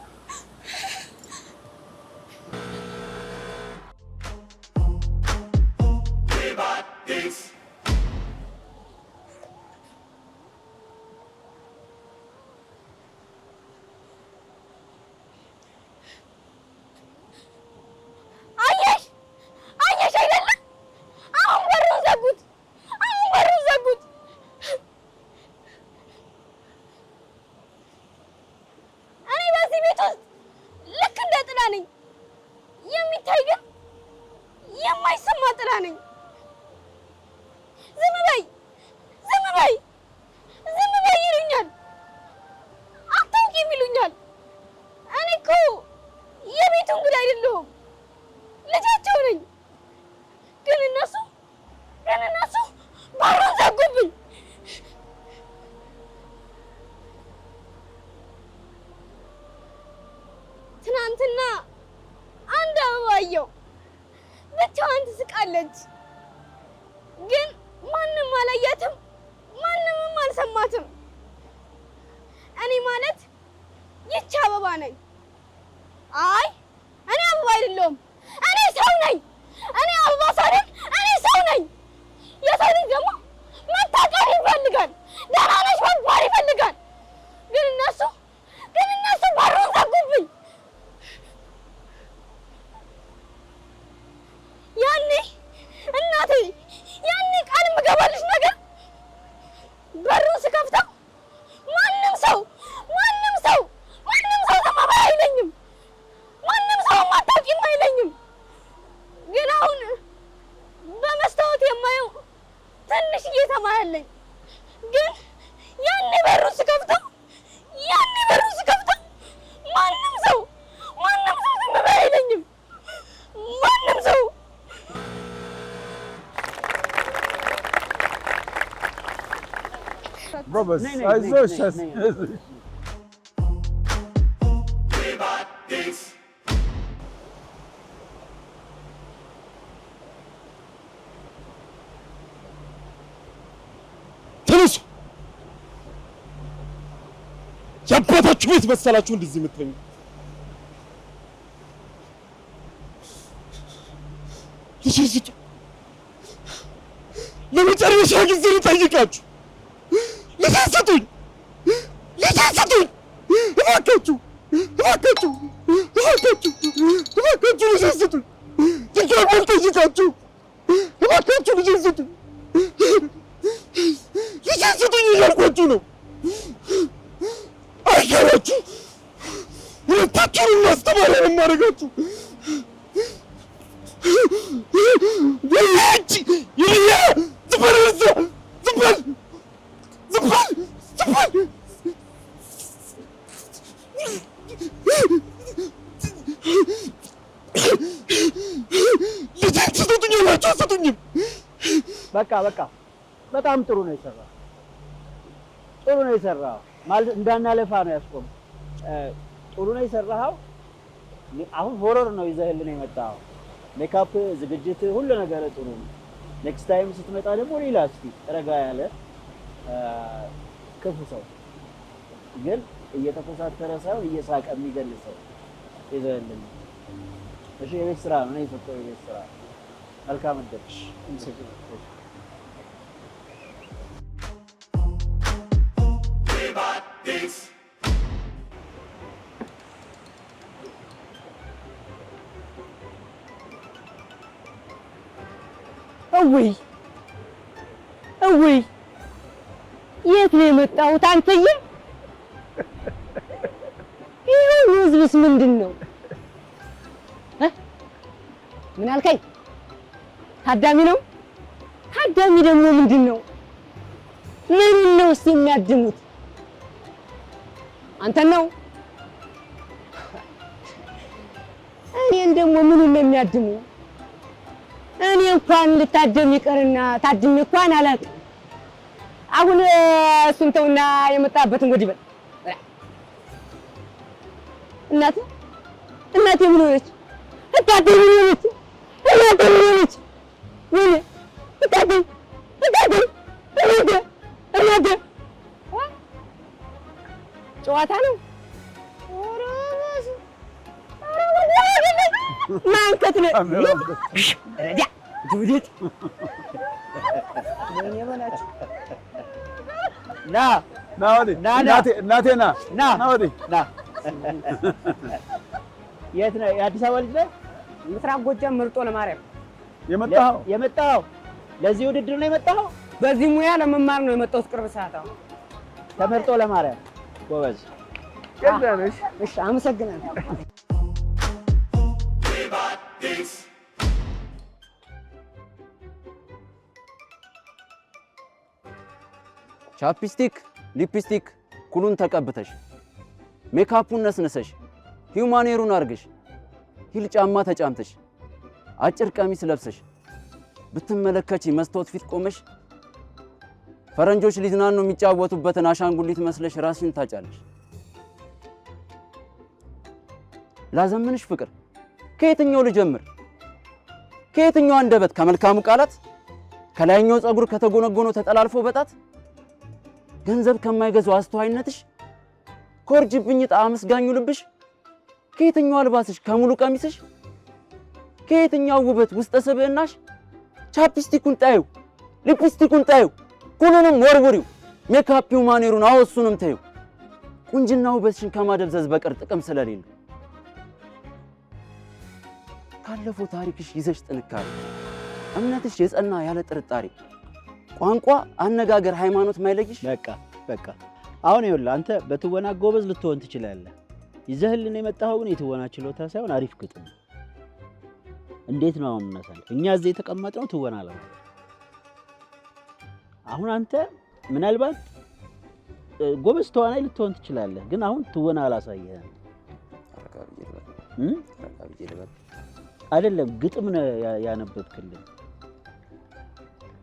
አየሽ አይደለም? አሁን በሩን ዘጉት። እኔ በዚህ ቤት ውስጥ ልክ እንደ ጥላ ነኝ፣ የሚታይ ግን የማይሰማ ጥላ ነኝ። ዝም በይ ይሉኛል፣ አታውቂም ይሉኛል። እኔ እኮ የቤቱ እንግዳ አይደለሁም፣ ልጃቸው ነኝ። ግን እነሱ በሩን ዘጉብኝ። ትናንትና አንድ አበባ አየሁ፣ ብቻዋን ትስቃለች። ግን ማንም አላያትም፣ ማንምም አልሰማትም። እኔ ማለት ይቺ አበባ ነኝ። አይ እኔ አበባ አይደለሁም፣ እኔ ሰው ነኝ። እኔ አበባ ሳይሆን እኔ ሰው ነኝ። የሰው ልጅ ደግሞ መታቀፍ ይፈልጋል፣ ደህና ነሽ መባል ይፈልጋል። ግን እነሱ በሩን ዘጉብኝ። ያኔ እናቴ ቃል የምገባልሽ ነገር በሩን ስከፍተው ማንም ሰው ዝም በይ አይለኝም፣ ማንም ሰው አታውቂም አይለኝም። ግን አሁን በመስታወት የማየው ትንሽዬ ሰማይ አለኝ። ግን ያኔ በሩን ስከፍተው ማንም ሰው ዝም በይ አይለኝም፣ ማንም ሰው። ጎበዝ፣ አይዞሽ። ተነሱ። የአባታችሁ ቤት መሰላችሁ እንደዚህ የምትለኝ? ልጄን ስጡ። ለመጨረሻ ጊዜ ልጠይቃችሁ፣ ልጄን ስጡኝ። እባካችሁ ልጄን ስጡኝ። ድጋሚ ልጠይቃችሁ፣ እባካችሁ ልጄን ስጡኝ። ልጄን ስጡኝ እያልኳችሁ ነው። አይገባችሁ? ሁለታችሁንም ማስተማሪያ ነው የማደርጋችሁ። ዝም በል! በቃ በጣም ጥሩ ነው የሰራው። ጥሩ ነው የሰራው ማለት እንዳናለፋ ነው ያስቆም። ጥሩ ነው የሰራው። አሁን ሆረር ነው ይዘህልን የመጣው። ሜካፕ፣ ዝግጅት፣ ሁሉ ነገር ጥሩ ነው። ኔክስት ታይም ስትመጣ ደግሞ ሌላ እስቲ ረጋ ያለ ክፉ ሰው ግን እየተኮሳተረ ሳይሆን እየሳቀ የሚገልጸው ይዘህልን። እሺ የቤት ስራ ነው የሰጠው የቤት ስራ። መልካም እድል። እውይ የት ነው የመጣሁት አንተዬ? ይሄ ህዝብስ ምንድን ነው? ምን አልከኝ? ታዳሚ ነው? ታዳሚ ደግሞ ምንድን ነው? ምን ነው እስቲ የሚያድሙት? አንተን ነው? እኔን ደግሞ ምን ነው የሚያድሙ? እኔ እንኳን ልታደም ይቀርና ታድሜ እንኳን አላውቅም። አሁን እሱን ተውና የመጣበትን ወዲህ በል። እናቴ ምን ሆነች? እናቴ ምን ሆነች? ጨዋታ ነው። ማንከት ነው ረዳ ዱዲት የት ነው? የአዲስ አበባ ልጅ ነህ? ምስራቅ ጎጃም መርጦ ለማርያም የመጣኸው? ለዚህ ውድድር ነው የመጣኸው? በዚህ ሙያ ለመማር ነው የመጣሁት። ቅርብ ሰዓት አሁን ተመርጦ ለማርያም ጎበዝ። እሺ አመሰግናለሁ። ቻፕስቲክ፣ ሊፕስቲክ ኩሉን ተቀብተሽ ሜካፑን ነስነሰሽ ሂውማኔሩን አርገሽ ሂል ጫማ ተጫምተሽ አጭር ቀሚስ ለብሰሽ ብትመለከቺ መስታወት ፊት ቆመሽ ፈረንጆች ሊዝናኑ የሚጫወቱበትን አሻንጉሊት መስለሽ ራስሽን ታጫለሽ። ላዘምንሽ ፍቅር ከየትኛው ልጀምር? ከየትኛው አንደበት? ከመልካሙ ቃላት ከላይኛው ጸጉር ከተጎነጎነው ተጠላልፎ በጣት ገንዘብ ከማይገዛው አስተዋይነትሽ ኮርጅብኝ ጣዕም መስጋኙ ልብሽ ከየትኛው አልባስሽ ከሙሉ ቀሚስሽ ከየትኛው ውበት ውስጠ ሰብዕናሽ ቻፕስቲኩን ጣዩ ሊፕስቲኩን ጣዩ ኩሉንም ወርውሪው ሜካፕው ማኔሩን አወሱንም ታዩ ቁንጅና ውበትሽን ከማደብዘዝ በቀር ጥቅም ስለሌለው ካለፈው ታሪክሽ ይዘሽ ጥንካሬ እምነትሽ የጸና ያለ ጥርጣሬ ቋንቋ፣ አነጋገር፣ ሃይማኖት ማይለይሽ በቃ አሁን ይኸውልህ አንተ በትወና ጎበዝ ልትሆን ትችላለህ። ይዘህልን የመጣኸው ግን የትወና ችሎታ ሳይሆን አሪፍ ግጥም። እንዴት ነው አሁን እናሳል? እኛ እዚህ የተቀመጥነው ትወና ለማለት። አሁን አንተ ምናልባት ጎበዝ ተዋናይ ልትሆን ትችላለህ፣ ግን አሁን ትወና አላሳየህም። አይደለም ግጥም ነው ያነበብክልን።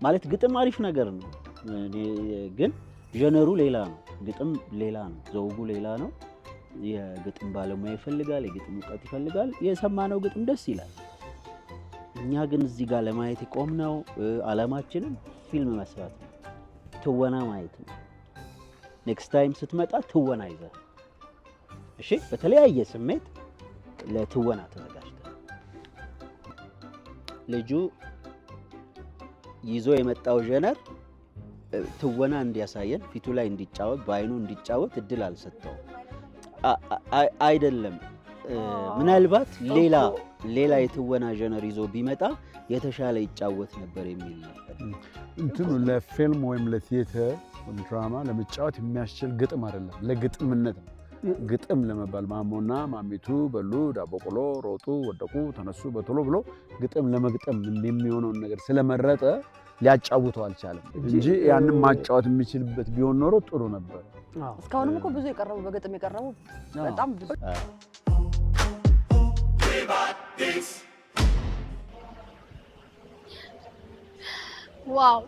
ማለት ግጥም አሪፍ ነገር ነው፣ ግን ጀነሩ ሌላ ነው፣ ግጥም ሌላ ነው፣ ዘውጉ ሌላ ነው። የግጥም ባለሙያ ይፈልጋል፣ የግጥም እውቀት ይፈልጋል። የሰማነው ግጥም ደስ ይላል። እኛ ግን እዚህ ጋር ለማየት የቆምነው ዓላማችንን ፊልም መስራት ነው፣ ትወና ማየት ነው። ኔክስት ታይም ስትመጣ ትወና ይዘህ እሺ፣ በተለያየ ስሜት ለትወና ተዘጋጅተህ ልጁ ይዞ የመጣው ጀነር ትወና እንዲያሳየን ፊቱ ላይ እንዲጫወት በአይኑ እንዲጫወት እድል አልሰጠው አይደለም። ምናልባት ሌላ የትወና ጀነር ይዞ ቢመጣ የተሻለ ይጫወት ነበር የሚል ነበር። እንትኑ ለፊልም ወይም ለቲያትር ወይም ድራማ ለመጫወት የሚያስችል ግጥም አይደለም፣ ለግጥምነት ነው። ግጥም ለመባል ማሞና ማሚቱ በሉ ዳቦ ቆሎ ሮጡ ወደቁ ተነሱ በቶሎ ብሎ ግጥም ለመግጠም የሚሆነውን ነገር ስለመረጠ ሊያጫውተው አልቻለም እንጂ ያንን ማጫወት የሚችልበት ቢሆን ኖሮ ጥሩ ነበር። እስካሁንም እኮ ብዙ የቀረቡ በግጥም የቀረቡ በጣም ብዙ ዋው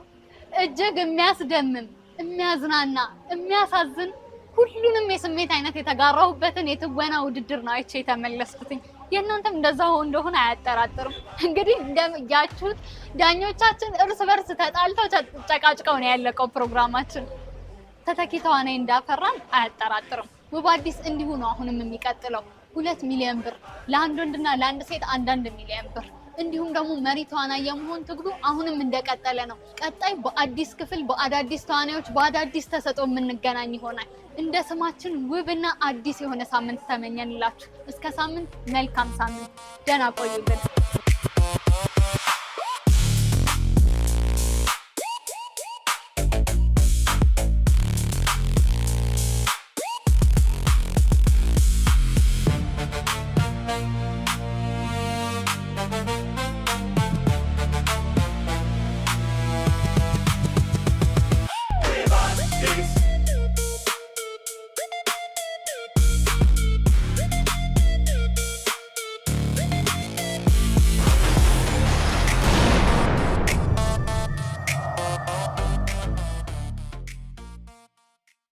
እጅግ የሚያስደምም የሚያዝናና የሚያሳዝን ሁሉንም የስሜት አይነት የተጋራሁበትን የትወና ውድድር ነው አይቼ የተመለስኩትኝ። የእናንተም እንደዛው እንደሆነ አያጠራጥርም። እንግዲህ እንደያችሁት ዳኞቻችን እርስ በርስ ተጣልተው ጨቃጭቀው ነው ያለቀው ፕሮግራማችን። ተተኪ ተዋናይ እንዳፈራን አያጠራጥርም። ውብ አዲስ እንዲሁ ነው አሁንም የሚቀጥለው። 2 ሚሊዮን ብር ለአንድ ወንድና ለአንድ ሴት 1 ሚሊዮን ብር እንዲሁም ደግሞ መሪ ተዋናይ የመሆን ትግሉ አሁንም እንደቀጠለ ነው። ቀጣይ በአዲስ ክፍል በአዳዲስ ተዋናዮች በአዳዲስ ተሰጥኦ የምንገናኝ ይሆናል። እንደ ስማችን ውብና አዲስ የሆነ ሳምንት ተመኘንላችሁ። እስከ ሳምንት መልካም ሳምንት፣ ደህና ቆዩልን።